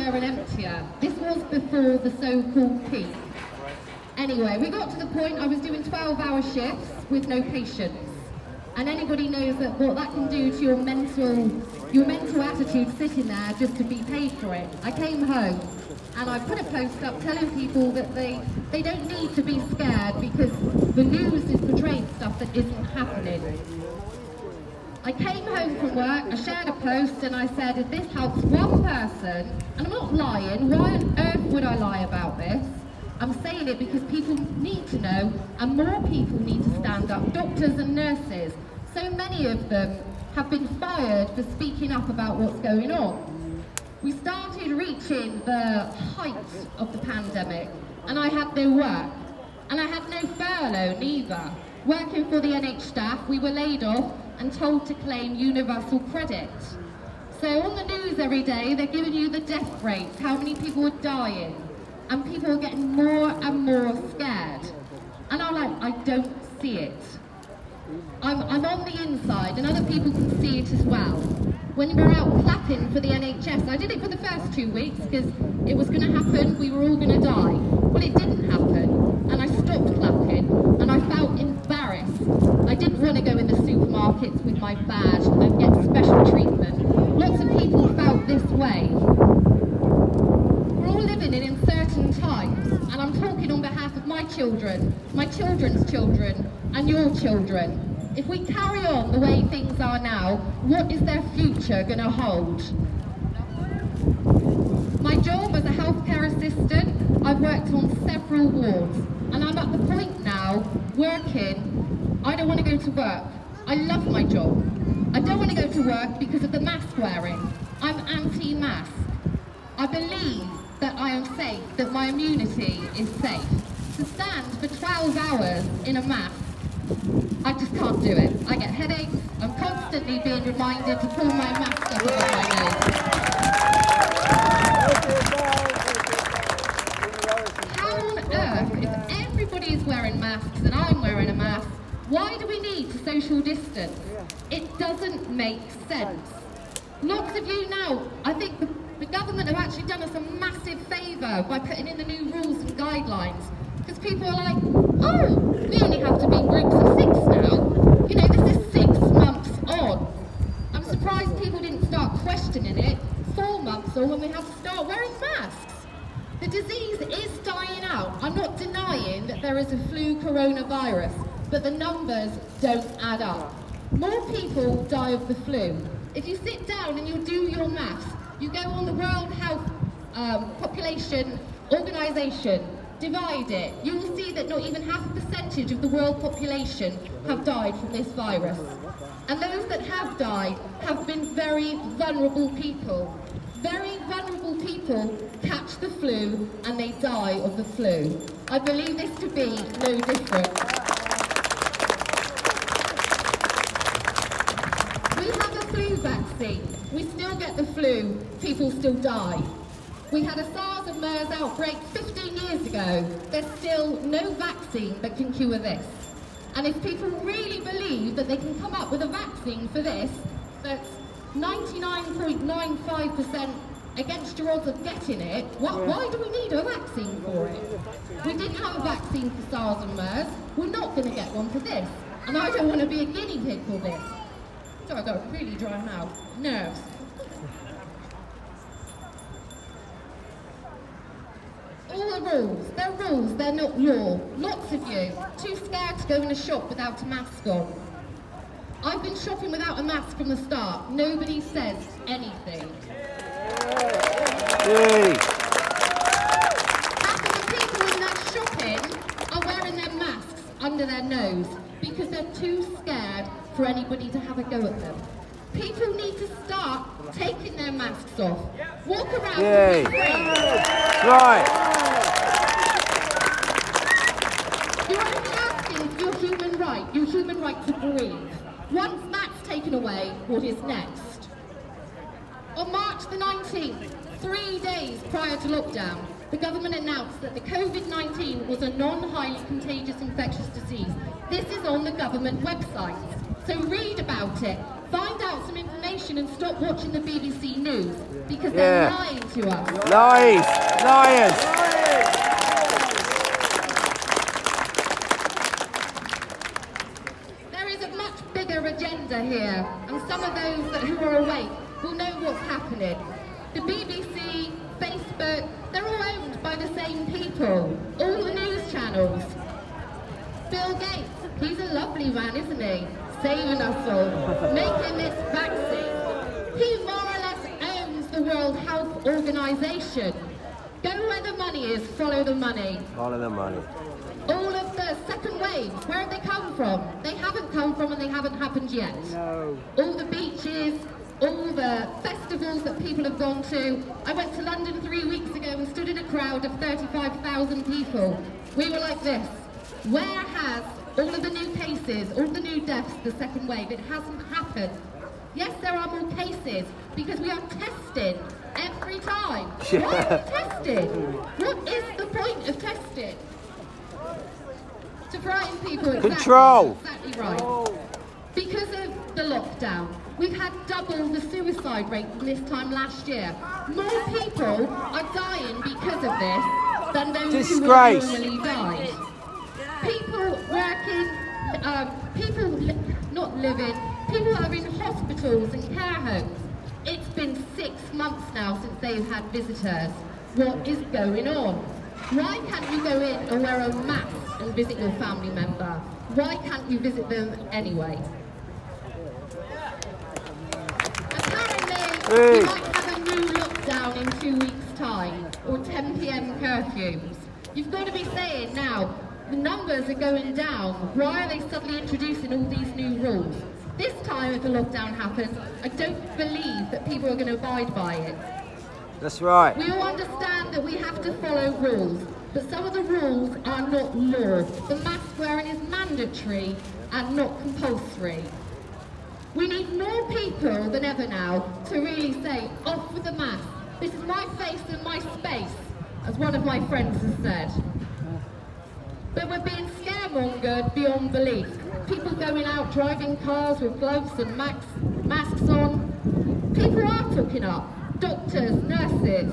emptier and emptier. This was before the so-called peak. Anyway, we got to the point I was doing 12-hour shifts with no patients. And anybody knows that what that can do to your mental attitude sitting there just to be paid for it. I came home and I put a post up telling people that they don't need to be scared because the news is portraying stuff that isn't happening. I came home from work, I shared a post and I said, if this helps one person, and I'm not lying, why on earth would I lie about this? I'm saying it because people need to know and more people need to stand up, doctors and nurses. So many of them have been fired for speaking up about what's going on. We started reaching the height of the pandemic and I had no work and I had no furlough neither. Working for the NH staff, we were laid off and told to claim universal credit. So on the news every day, they're giving you the death rates, how many people are dying, and people are getting more and more scared. And I'm like, I don't see it. I'm on the inside, and other people can see it as well. When we're out clapping for the NHS, I did it for the first 2 weeks because it was going to happen, we were all going to die. Well, it didn't happen, and I stopped clapping, and I felt embarrassed. I didn't want to go in the supermarkets with my badge and get special treatment. Lots of people felt this way. We're all living in uncertain times, and I'm talking on behalf of my children, my children's children, and your children. If we carry on the way things are now, what is their future going to hold? My job as a healthcare assistant, I've worked on several wards, and I'm at the point now, working, I don't want to go to work. I love my job. I don't want to go to work because of the mask wearing. I'm anti-mask. I believe that I am safe, that my immunity is safe. To stand for 12 hours in a mask, I just can't do it. I get headaches, I'm constantly being reminded to pull my mask up over my nose. How on earth, if everybody is wearing masks and I'm wearing a mask, why do we need to social distance? It doesn't make sense. Lots of you now, I think the government have actually done us a massive favour by putting in the new rules and guidelines. Because people are like, oh, we only have to be in groups of 6 now. You know, this is 6 months on. I'm surprised people didn't start questioning it 4 months on when we have to start wearing masks. The disease is dying out. I'm not denying that there is a flu coronavirus, but the numbers don't add up. More people die of the flu. If you sit down and you do your maths, you go on the World Health Population Organization, divide it, you will see that not even half a percentage of the world population have died from this virus. And those that have died have been very vulnerable people. Very vulnerable people catch the flu and they die of the flu. I believe this to be no different. We have a flu vaccine. We still get the flu, people still die. We had a SARS and MERS outbreak 15 years ago. There's still no vaccine that can cure this. And if people really believe that they can come up with a vaccine for this, that's 99.95% against your odds of getting it, why do we need a vaccine for it? We didn't have a vaccine for SARS and MERS. We're not going to get one for this. And I don't want to be a guinea pig for this. So I've got a really dry mouth. Nerves. All the rules, they're not law. Lots of you, too scared to go in a shop without a mask on. I've been shopping without a mask from the start. Nobody says anything. Yay. Half of the people in that shopping are wearing their masks under their nose because they're too scared for anybody to have a go at them. People need to start taking their masks off. Walk around and be free. Right. You're only asking for your human right to breathe. Once that's taken away, what is next? On March the 19th, 3 days prior to lockdown, the government announced that the COVID-19 was a non-highly contagious infectious disease. This is on the government website, so read about it. Find out some information and stop watching the BBC News, because they're lying to us. Lies! Liars! There is a much bigger agenda here, and some of those who are awake will know what's happening. The BBC, Facebook, they're all owned by the same people. All the news channels. Bill Gates, he's a lovely man, isn't he? Saving us all, making this vaccine. He more or less owns the World Health Organization. Go where the money is, follow the money. Follow the money. All of the second waves, where have they come from? They haven't come from and they haven't happened yet. No. All the beaches, all the festivals that people have gone to. I went to London 3 weeks ago and stood in a crowd of 35,000 people. We were like this. Where has all of the new cases, all the new deaths, the second wave? It hasn't happened. Yes, there are more cases because we are testing every time. Why are we testing? What is the point of testing? To frighten people. Exactly. Control. Exactly right. Because of the lockdown, we've had double the suicide rate from this time last year. More people are dying because of this than those who would normally die. People working, people not living, people that are in hospitals and care homes. It's been 6 months now since they've had visitors. What is going on? Why can't you go in and wear a mask and visit your family member? Why can't you visit them anyway? Apparently, we might have a new lockdown in 2 weeks' time, or 10 PM curfews. You've got to be saying now, the numbers are going down. Why are they suddenly introducing all these new rules? This time, if a lockdown happens, I don't believe that people are going to abide by it. That's right. We all understand that we have to follow rules, but some of the rules are not law. The mask wearing is mandatory and not compulsory. We need more people than ever now to really say, off with the mask. This is my face and my space, as one of my friends has said. But we're being scaremongered beyond belief. People going out driving cars with gloves and masks on. People are talking up. Doctors, nurses.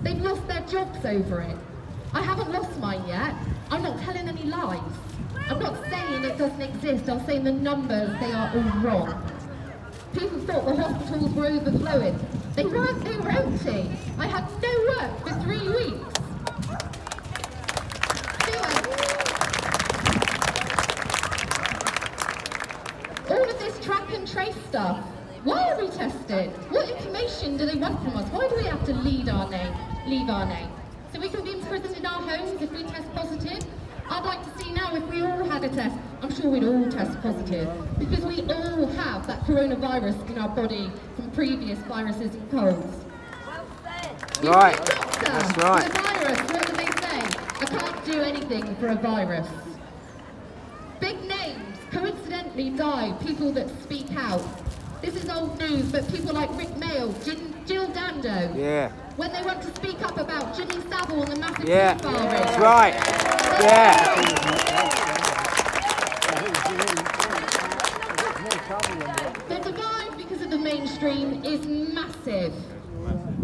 They've lost their jobs over it. I haven't lost mine yet. I'm not telling any lies. I'm not saying it doesn't exist. I'm saying the numbers, they are all wrong. People thought the hospitals were overflowing. They weren't, they were empty. I had no work for 3 weeks. All of this track and trace stuff, why are we tested? What information do they want from us? Why do we have to leave our name? So we can be imprisoned in our homes if we test positive? I'd like to see now if we all had a test. I'm sure we'd all test positive because we all have that coronavirus in our body from previous viruses and colds. Right. Doctor, that's right. for a virus, what do they say? I can't do anything for a virus. Big names coincidentally die, people that speak out. This is old news, but people like Rick Mail, Jill Dando. Yeah. When they want to speak up about Jimmy Savile and the massive farming. That's right. Yeah. The divide because of the mainstream is massive.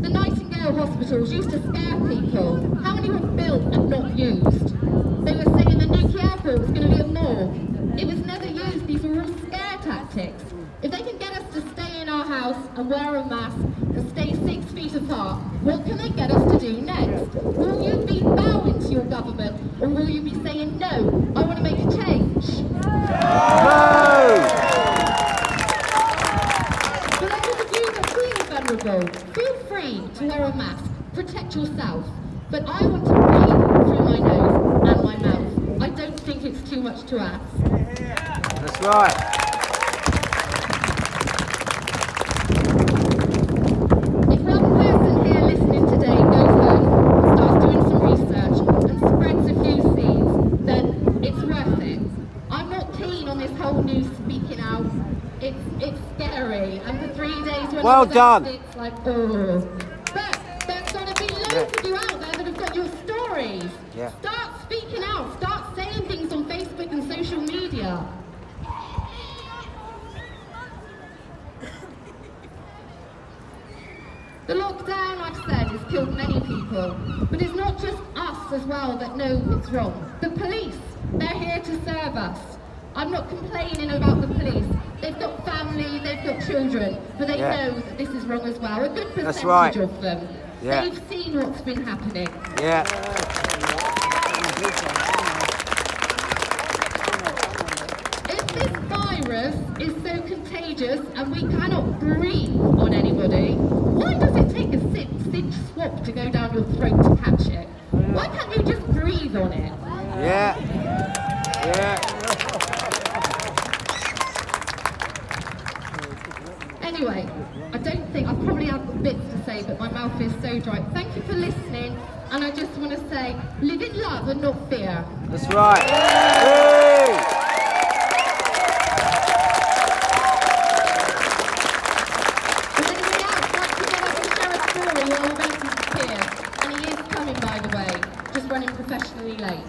The Nightingale hospitals used to scare people. How many were built and not used? They were saying the nuclear airport was going to be a morgue. It was never used. These were all scare tactics. If they can get us to stay in our house and wear a mask and stay 6 feet apart, what can they get us to do next? Will you be bowing to your government, or will you be saying, no, I want to make a change? No! For those of you that feel vulnerable, feel free to wear a mask, protect yourself. But I want to breathe through my nose and my mouth. I don't think it's too much to ask. That's right. Well done. It's like, oh. But there's going to be loads of you out there that have got your stories. Yeah. Start speaking out. Start saying things on Facebook and social media. many people. But it's not just us as well that know it's wrong. The police, they're here to serve us. I'm not complaining about the police. They've got family, they've got children, but they know that this is wrong as well. A good percentage of them. Yeah. They've seen what's been happening. Yeah. If this virus is so contagious and we cannot breathe on anybody, why does it take a cinch swab to go down your throat to catch it? Why can't you just breathe on it? Yeah. Yeah. Anyway, I probably have bits to say, but my mouth is so dry. Thank you for listening, and I just want to say, live in love and not fear. That's right. Hey! Would anybody else like to get up and share a story while we're waiting for Piers? And he is coming, by the way, just running professionally late.